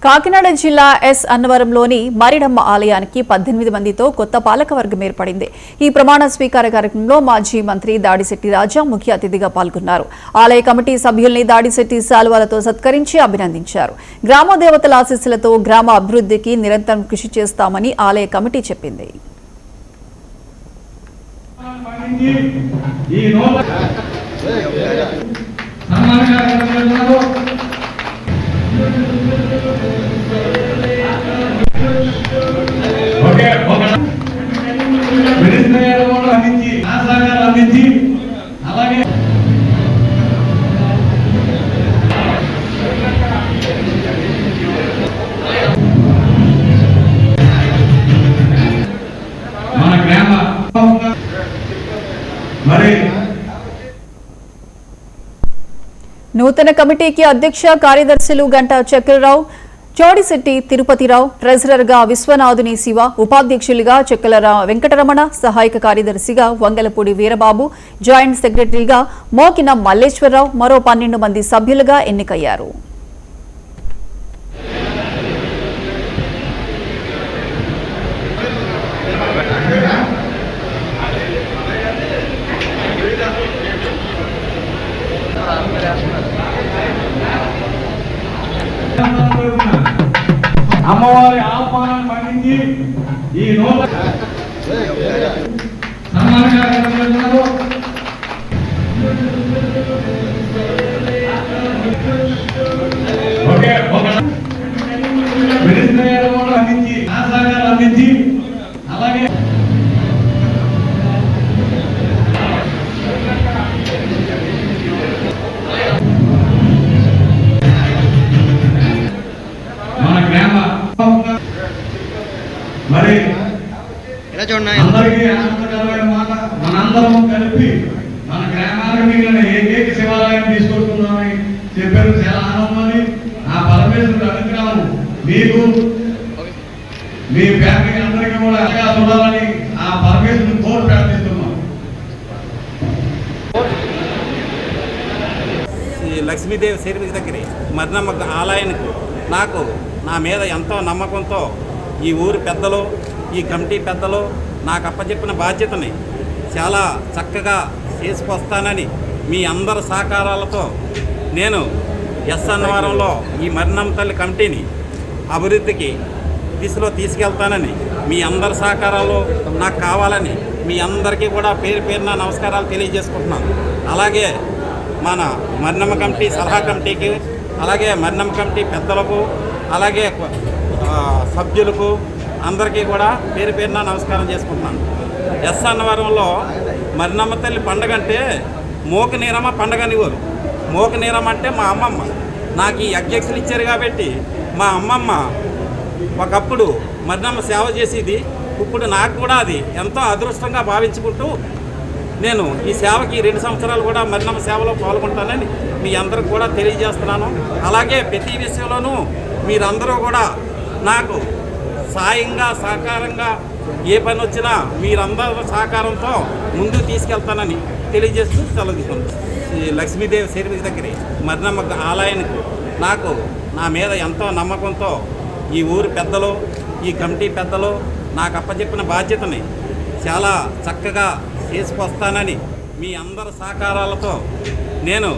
కాకినాడ జిల్లా ఎస్ అన్నవరంలోని మరిడమ్మ ఆలయానికి 18 మందితో కొత్త పాలకవర్గం ఏర్పడింది. ఈ ప్రమాణ స్వీకార కార్యక్రమంలో మాజీ మంత్రి దాడిశెట్టి రాజా ముఖ్య అతిథిగా పాల్గొన్నారు. ఆలయ కమిటీ సభ్యుల్ని దాడిశెట్టి శాలువాలతో సత్కరించి అభినందించారు. గ్రామ దేవతల ఆశీస్సులతో గ్రామ అభివృద్ధికి నిరంతరం కృషి చేస్తామని ఆలయ కమిటీ చెప్పింది. నూతన కమిటీకి అధ్యక్ష కార్యదర్శులు గంటా చక్రరావు, చోడిశెట్టి తిరుపతిరావు, ట్రెజరర్గా విశ్వనాథుని శివ, ఉపాధ్యక్షులుగా చెక్కల వెంకటరమణ, సహాయక కార్యదర్శిగా వంగలపూడి వీరబాబు, జాయింట్ సెక్రటరీగా మోకిన మల్లేశ్వరరావు, మరో 12 మంది సభ్యులుగా ఎన్నికయ్యారు. అమ్మవారి ఆహ్వానాన్ని మన్నించి ఈ నూతన అందించి అలాగే మరి అందరికీ ఆనందకరమైన మాట, మనందరం కలిపి మన గ్రామానికి మిగిలిన ఏకైక శివాలయం తీసుకొస్తున్నామని చెప్పారు. చాలా ఆనందమని ఆ పరమేశ్వరుడు అనుగ్రహం మీకు మీ ఫ్యామిలీ అందరికీ కూడా అలా చూడాలని ఆ పరమేశ్వరుని కోరి ప్రార్థిస్తున్నాం. లక్ష్మీదేవి శరీరం దగ్గర మరినమ్మ ఆలయానికి నాకు నా మీద ఎంతో నమ్మకంతో ఈ ఊరు పెద్దలు, ఈ కమిటీ పెద్దలు నాకు అప్పచెప్పిన బాధ్యతని చాలా చక్కగా చేసుకొస్తానని మీ అందరి సహకారాలతో నేను ఎస్ అన్నవరంలో ఈ మరినమ్మ తల్లి కమిటీని అభివృద్ధికి దిశలో తీసుకెళ్తానని మీ అందరి సహకారాలు నాకు కావాలని మీ అందరికీ కూడా పేరు పేరున నమస్కారాలు తెలియజేసుకుంటున్నాను. అలాగే మన మరినమ్మ కమిటీ సలహా కమిటీకి, అలాగే మరినమ్మ కమిటీ పెద్దలకు, అలాగే సభ్యులకు అందరికీ కూడా పేరు పేరున నమస్కారం చేసుకుంటున్నాను. ఎస్ అన్నవరంలో మరినమ్మ తల్లి పండగ అంటే మోకనీరమ్మ పండగ అనేవారు. మోకనీరమ్మ అంటే మా అమ్మమ్మ. నాకు ఈ అధ్యక్షులు ఇచ్చారు కాబట్టి మా అమ్మమ్మ ఒకప్పుడు మరినమ్మ సేవ చేసేది. ఇప్పుడు నాకు కూడా అది ఎంతో అదృష్టంగా భావించుకుంటూ నేను ఈ సేవకి 2 సంవత్సరాలు కూడా మరినమ్మ సేవలో పాల్గొంటానని మీ అందరికి కూడా తెలియజేస్తున్నాను. అలాగే ప్రతి విషయంలోనూ మీరందరూ కూడా నాకు సాయంగా సహకారంగా ఏ పని వచ్చినా మీరందరూ సహకారంతో ముందుకు తీసుకెళ్తానని తెలియజేస్తూ సెలవుకుంటాను. లక్ష్మీదేవి శరీరం దగ్గర మరినమ్మ ఆలయానికి నాకు నా మీద ఎంతో నమ్మకంతో ఈ ఊరు పెద్దలు, ఈ కమిటీ పెద్దలు నాకు అప్పచెప్పిన బాధ్యతని చాలా చక్కగా చేసుకొస్తానని మీ అందరి సహకారాలతో నేను